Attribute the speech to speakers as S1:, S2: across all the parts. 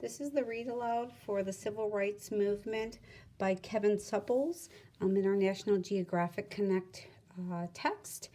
S1: This is the read aloud for the Civil Rights Movement by Kevin Supples in our National Geographic Connect text.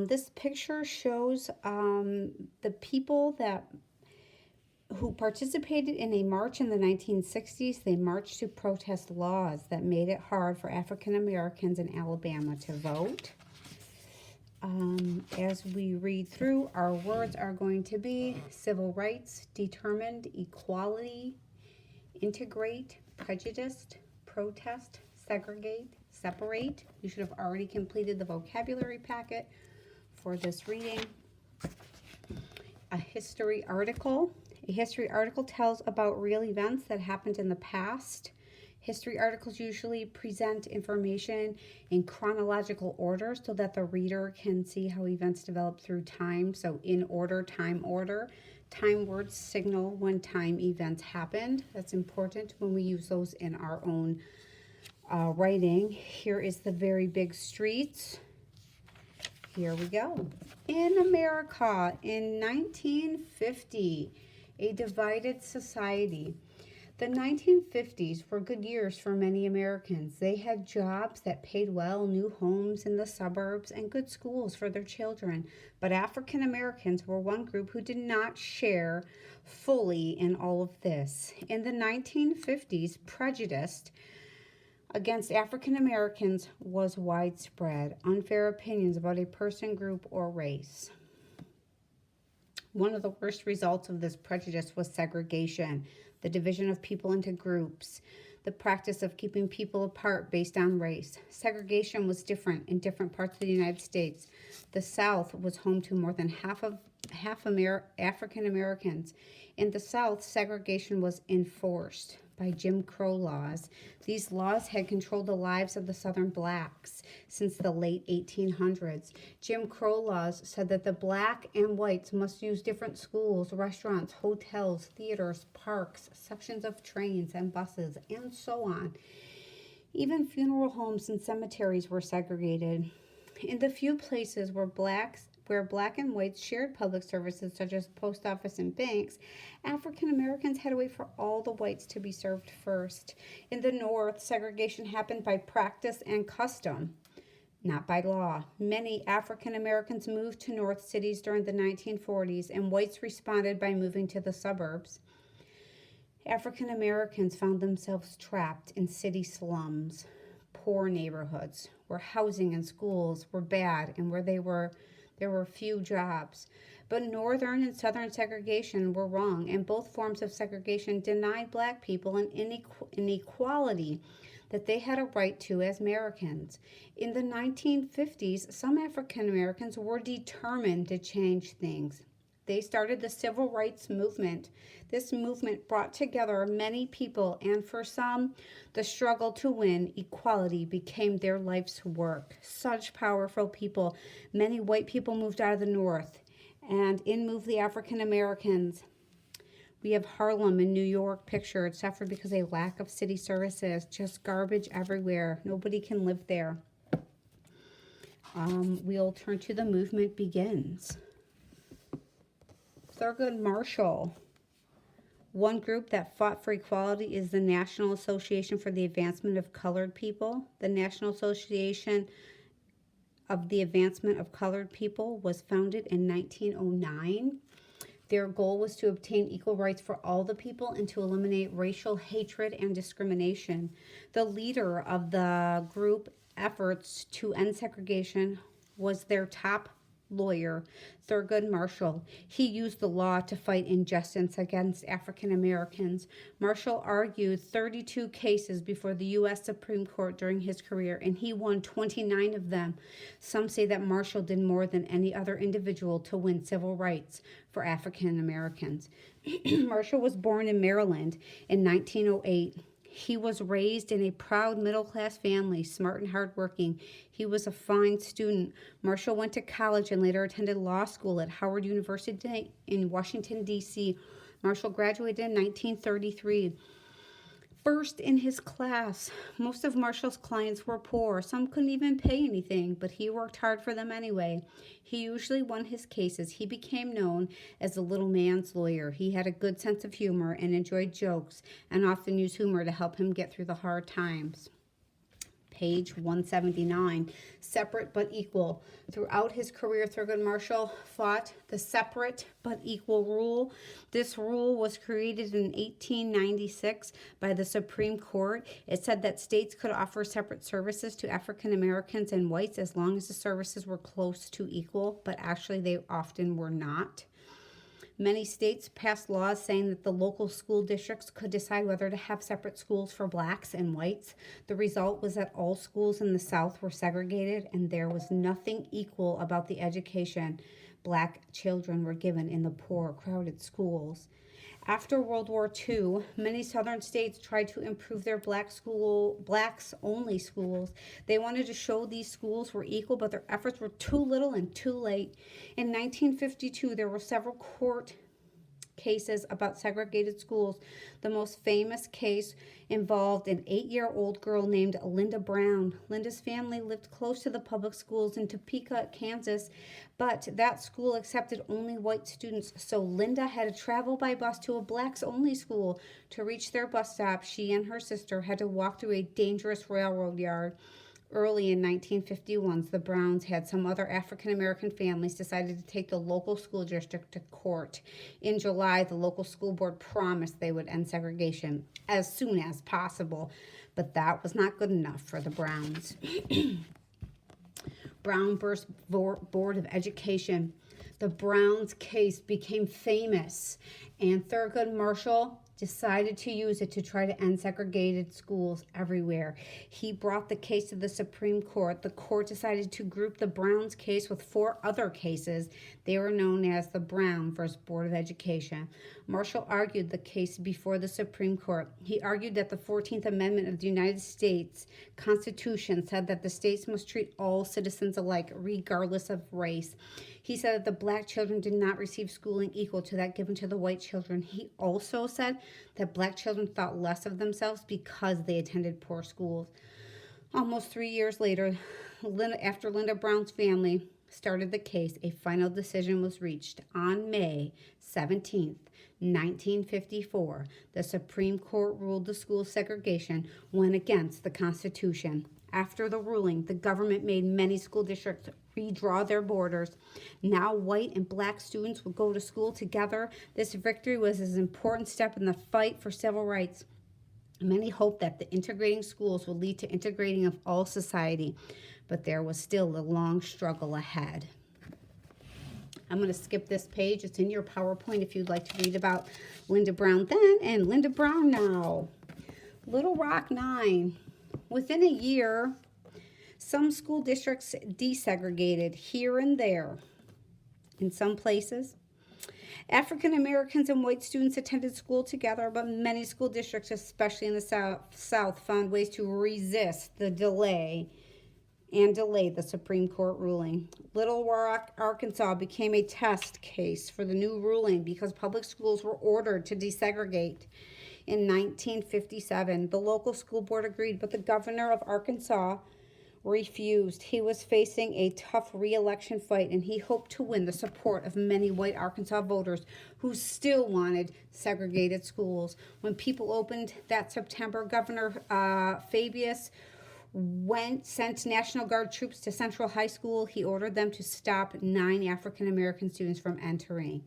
S1: This picture shows the people who participated in a march in the 1960s. They marched to protest laws that made it hard for African Americans in Alabama to vote. As we read through, our words are going to be civil rights, determined, equality, integrate, prejudiced, protest, segregate, separate. You should have already completed the vocabulary packet for this reading. A history article. A history article tells about real events that happened in the past. History articles usually present information in chronological order so that the reader can see how events develop through time. So in order, time order. Time words signal when time events happened. That's important when we use those in our own writing. Here is the very big streets. Here we go. In America in 1950, a divided society. The 1950s were good years for many Americans. They had jobs that paid well, new homes in the suburbs, and good schools for their children. But African Americans were one group who did not share fully in all of this. In the 1950s, prejudice against African Americans was widespread. Unfair opinions about a person, group, or race. One of the worst results of this prejudice was segregation, the division of people into groups, the practice of keeping people apart based on race. Segregation was different in different parts of the United States. The South was home to more than half African Americans. In the South, segregation was enforced by Jim Crow laws. These laws had controlled the lives of the Southern blacks since the late 1800s. Jim Crow laws said that the black and whites must use different schools, restaurants, hotels, theaters, parks, sections of trains and buses, and so on. Even funeral homes and cemeteries were segregated. In the few places where black and whites shared public services such as post office and banks, African Americans had to wait for all the whites to be served first. In the North, segregation happened by practice and custom, not by law. Many African Americans moved to North cities during the 1940s, and whites responded by moving to the suburbs. African Americans found themselves trapped in city slums, poor neighborhoods, where housing and schools were bad and where there were few jobs. But Northern and Southern segregation were wrong, and both forms of segregation denied black people an inequality that they had a right to as Americans. In the 1950s, some African Americans were determined to change things. They started the Civil Rights Movement. This movement brought together many people, and for some, the struggle to win equality became their life's work. Such powerful people. Many white people moved out of the North, and in moved the African Americans. We have Harlem in New York pictured, suffered because of a lack of city services, just garbage everywhere. Nobody can live there. We'll turn to The Movement Begins. Thurgood Marshall. One group that fought for equality is the National Association for the Advancement of Colored People. The National Association of the Advancement of Colored People was founded in 1909. Their goal was to obtain equal rights for all the people and to eliminate racial hatred and discrimination. The leader of the group efforts to end segregation was their top lawyer, Thurgood Marshall. He used the law to fight injustice against African Americans. Marshall argued 32 cases before the U.S. Supreme Court during his career, and he won 29 of them. Some say that Marshall did more than any other individual to win civil rights for African Americans. Marshall was born in Maryland in 1908. He was raised in a proud middle-class family, smart and hardworking. He was a fine student. Marshall went to college and later attended law school at Howard University in Washington, D.C. Marshall graduated in 1933. First in his class. Most of Marshall's clients were poor. Some couldn't even pay anything, but he worked hard for them anyway. He usually won his cases. He became known as the little man's lawyer. He had a good sense of humor and enjoyed jokes and often used humor to help him get through the hard times. Page 179, separate but equal. Throughout his career, Thurgood Marshall fought the separate but equal rule. This rule was created in 1896 by the Supreme Court. It said that states could offer separate services to African Americans and whites as long as the services were close to equal, but actually they often were not. Many states passed laws saying that the local school districts could decide whether to have separate schools for blacks and whites. The result was that all schools in the South were segregated, and there was nothing equal about the education black children were given in the poor, crowded schools. After World War II, many southern states tried to improve their blacks-only schools. They wanted to show these schools were equal, but their efforts were too little and too late. In 1952, there were several court cases about segregated schools. The most famous case involved an 8-year-old girl named Linda Brown. Linda's family lived close to the public schools in Topeka, Kansas, but that school accepted only white students, so Linda had to travel by bus to a blacks-only school. To reach their bus stop, she and her sister had to walk through a dangerous railroad yard. Early in 1951, the Browns had some other African-American families decided to take the local school district to court. In July, the local school board promised they would end segregation as soon as possible, but that was not good enough for the Browns. Brown versus Board of Education. The Browns case became famous, and Thurgood Marshall decided to use it to try to end segregated schools everywhere. He brought the case to the Supreme Court. The court decided to group the Browns case with 4 other cases. They were known as the Brown versus Board of Education. Marshall argued the case before the Supreme Court. He argued that the 14th Amendment of the United States Constitution said that the states must treat all citizens alike, regardless of race. He said that the black children did not receive schooling equal to that given to the white children. He also said that black children thought less of themselves because they attended poor schools. Almost 3 years later, after Linda Brown's family started the case, a final decision was reached. On May 17th, 1954, the Supreme Court ruled the school segregation went against the Constitution. After the ruling, the government made many school districts redraw their borders. Now white and black students would go to school together. This victory was an important step in the fight for civil rights. Many hoped that the integrating schools would lead to integrating of all society, but there was still a long struggle ahead. I'm going to skip this page. It's in your PowerPoint if you'd like to read about Linda Brown then and Linda Brown now. Little Rock 9. Within a year, some school districts desegregated here and there. In some places, African Americans and white students attended school together, but many school districts, especially in the South, found ways to resist the delay the Supreme Court ruling. Little Rock, Arkansas became a test case for the new ruling because public schools were ordered to desegregate. In 1957, the local school board agreed, but the governor of Arkansas refused. He was facing a tough re-election fight, and he hoped to win the support of many white Arkansas voters who still wanted segregated schools. When people opened that September, Governor Fabius sent National Guard troops to Central High School. He ordered them to stop 9 African American students from entering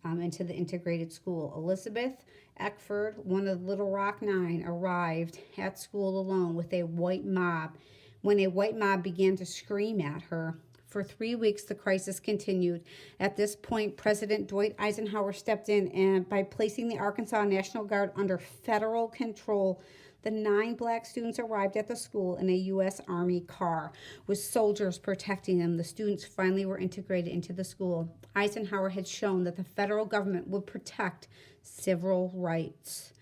S1: into the integrated school. Elizabeth Eckford, one of the Little Rock 9, arrived at school alone with a white mob when a white mob began to scream at her. For 3 weeks, the crisis continued. At this point, President Dwight Eisenhower stepped in, and by placing the Arkansas National Guard under federal control, the 9 black students arrived at the school in a U.S. Army car with soldiers protecting them. The students finally were integrated into the school. Eisenhower had shown that the federal government would protect civil rights.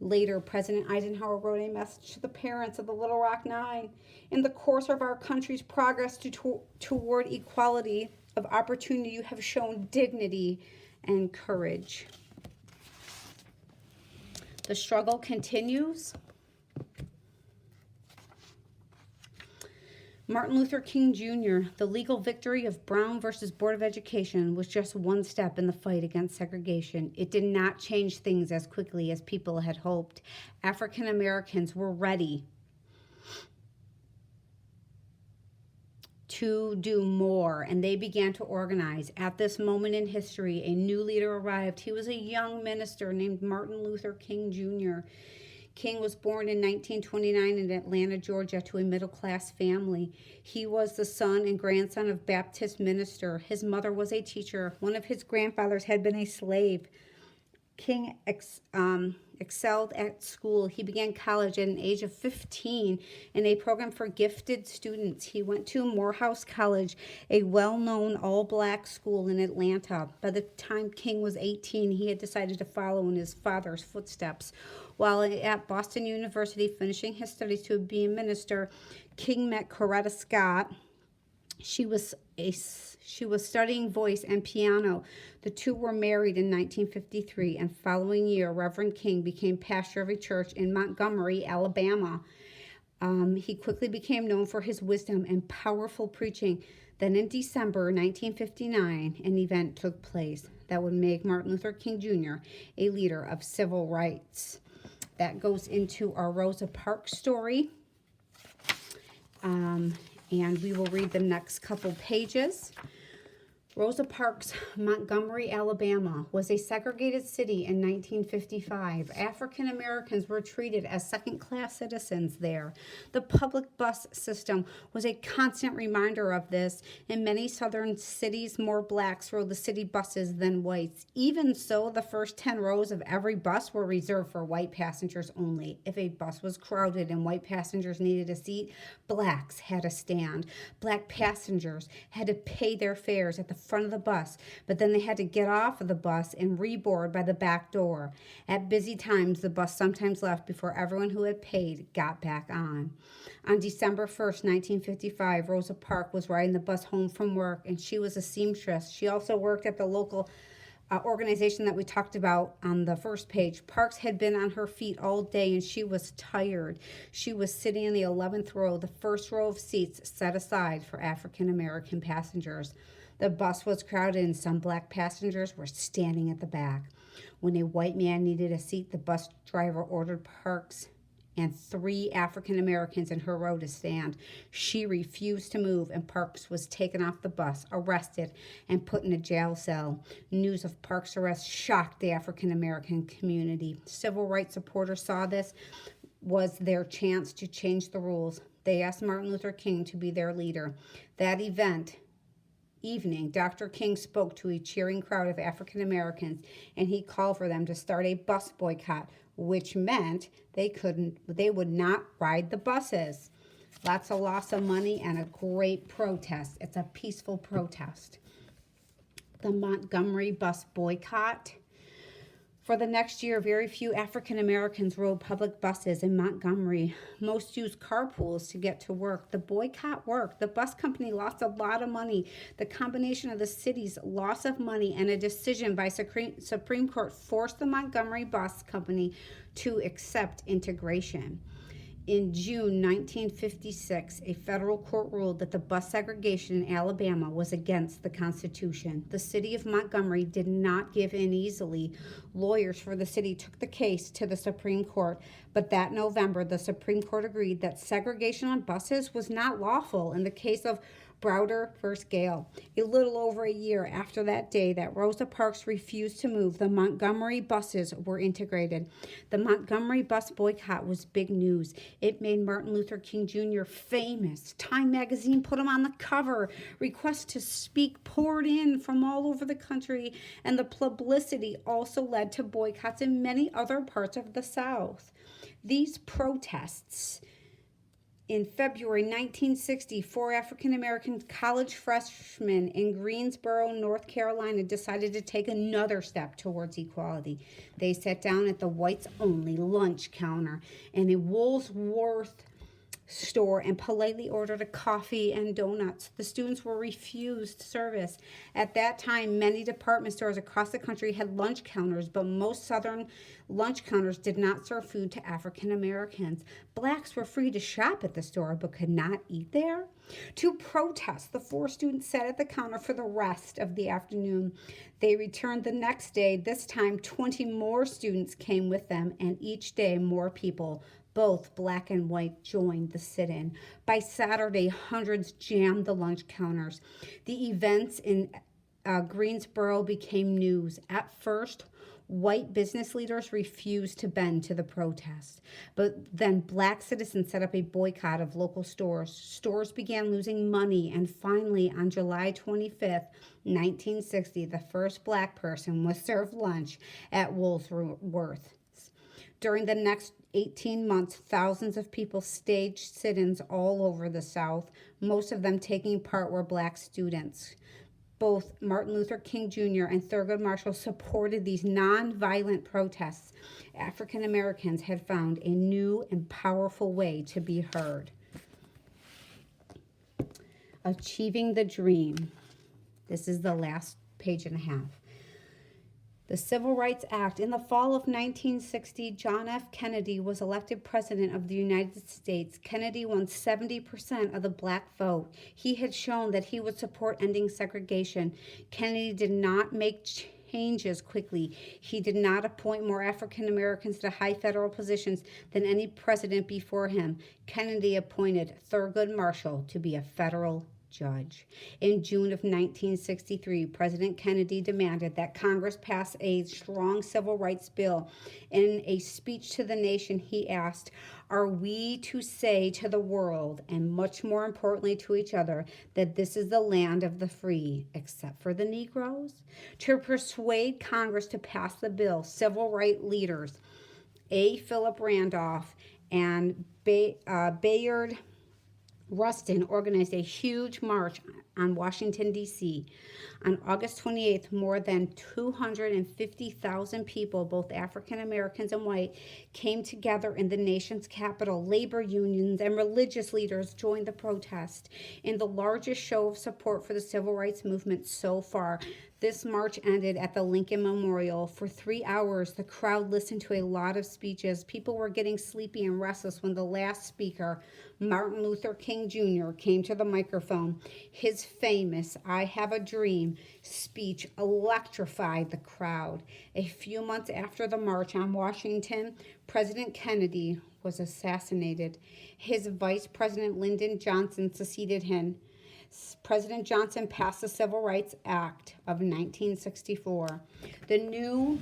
S1: Later, President Eisenhower wrote a message to the parents of the Little Rock 9. In the course of our country's progress toward equality of opportunity, you have shown dignity and courage. The struggle continues. Martin Luther King Jr., the legal victory of Brown versus Board of Education was just one step in the fight against segregation. It did not change things as quickly as people had hoped. African Americans were ready to do more, and they began to organize. At this moment in history, a new leader arrived. He was a young minister named Martin Luther King Jr. King was born in 1929 in Atlanta, Georgia, to a middle-class family. He was the son and grandson of Baptist minister. His mother was a teacher. One of his grandfathers had been a slave. King excelled at school. He began college at an age of 15 in a program for gifted students. He went to Morehouse College, a well-known all-black school in Atlanta. By the time King was 18, he had decided to follow in his father's footsteps. While at Boston University finishing his studies to be a minister, King met Coretta Scott. She was studying voice and piano. The two were married in 1953, and following year, Reverend King became pastor of a church in Montgomery, Alabama. He quickly became known for his wisdom and powerful preaching. Then in December 1959, an event took place that would make Martin Luther King Jr. a leader of civil rights. That goes into our Rosa Parks story. And we will read the next couple pages. Rosa Parks, Montgomery, Alabama, was a segregated city in 1955. African Americans were treated as second-class citizens there. The public bus system was a constant reminder of this. In many southern cities, more blacks rode the city buses than whites. Even so, the first 10 rows of every bus were reserved for white passengers only. If a bus was crowded and white passengers needed a seat, blacks had a stand. Black passengers had to pay their fares at the front of the bus, but then they had to get off of the bus and reboard by the back door. At busy times, the bus sometimes left before everyone who had paid got back on. On December 1st, 1955, Rosa Parks was riding the bus home from work, and she was a seamstress. She also worked at the local organization that we talked about on the first page. Parks had been on her feet all day and she was tired. She was sitting in the 11th row, the first row of seats set aside for African American passengers. The bus was crowded and some black passengers were standing at the back. When a white man needed a seat, the bus driver ordered Parks and 3 African Americans in her row to stand. She refused to move, and Parks was taken off the bus, arrested, and put in a jail cell. News of Parks' arrest shocked the African American community. Civil rights supporters saw this was their chance to change the rules. They asked Martin Luther King to be their leader. That evening, Dr. King spoke to a cheering crowd of African Americans, and he called for them to start a bus boycott, which meant they would not ride the buses. Lots of loss of money and a great protest. It's a peaceful protest. The Montgomery bus boycott. For the next year, very few African Americans rode public buses in Montgomery. Most used carpools to get to work. The boycott worked. The bus company lost a lot of money. The combination of the city's loss of money and a decision by Supreme Court forced the Montgomery bus company to accept integration. In June 1956, a federal court ruled that the bus segregation in Alabama was against the Constitution. The city of Montgomery did not give in easily. Lawyers for the city took the case to the Supreme Court, but that November, the Supreme Court agreed that segregation on buses was not lawful in the case of Browder v. Gale. A little over a year after that day that Rosa Parks refused to move, the Montgomery buses were integrated. The Montgomery bus boycott was big news. It made Martin Luther King Jr. famous. Time magazine put him on the cover. Requests to speak poured in from all over the country, and the publicity also led to boycotts in many other parts of the South. These protests. In February 1960, 4 African-American college freshmen in Greensboro, North Carolina, decided to take another step towards equality. They sat down at the whites-only lunch counter in a Woolworth store and politely ordered a coffee and donuts. The students were refused service. At that time, many department stores across the country had lunch counters, but most Southern lunch counters did not serve food to African Americans. Blacks were free to shop at the store, but could not eat there. To protest, the 4 students sat at the counter for the rest of the afternoon. They returned the next day. This time, 20 more students came with them, and each day more people, both black and white, joined the sit-in. By Saturday, hundreds jammed the lunch counters. The events in Greensboro became news. At first, white business leaders refused to bend to the protest, but then black citizens set up a boycott of local stores. Stores began losing money, and finally, on July 25th, 1960, the first black person was served lunch at Woolworth's. During the next 18 months, thousands of people staged sit-ins all over the South. Most of them taking part were black students. Both Martin Luther King Jr. and Thurgood Marshall supported these nonviolent protests. African Americans had found a new and powerful way to be heard. Achieving the dream. This is the last page and a half. The Civil Rights Act. In the fall of 1960, John F. Kennedy was elected President of the United States. Kennedy won 70% of the black vote. He had shown that he would support ending segregation. Kennedy did not make changes quickly. He did not appoint more African Americans to high federal positions than any president before him. Kennedy appointed Thurgood Marshall to be a federal judge. In June of 1963, President Kennedy demanded that Congress pass a strong civil rights bill. In a speech to the nation, he asked, "Are we to say to the world, and much more importantly to each other, that this is the land of the free, except for the Negroes?" To persuade Congress to pass the bill, civil rights leaders A. Philip Randolph and Bayard Rustin organized a huge march on Washington, D.C. On August 28th, more than 250,000 people, both African Americans and white, came together in the nation's capital. Labor unions and religious leaders joined the protest in the largest show of support for the civil rights movement so far. This march ended at the Lincoln Memorial. For 3 hours, the crowd listened to a lot of speeches. People were getting sleepy and restless when the last speaker, Martin Luther King Jr., came to the microphone. His famous "I Have a Dream" speech electrified the crowd. A few months after the March on Washington, President Kennedy was assassinated. His Vice President Lyndon Johnson succeeded him. President Johnson passed the Civil Rights Act of 1964. The new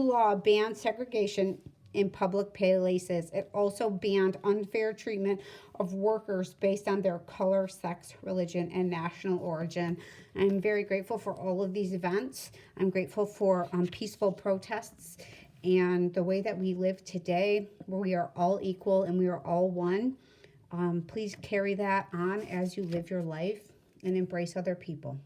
S1: law banned segregation in public places. It also banned unfair treatment of workers based on their color, sex, religion, and national origin. I'm very grateful for all of these events. I'm grateful for peaceful protests and the way that we live today, where we are all equal and we are all one. Please carry that on as you live your life and embrace other people.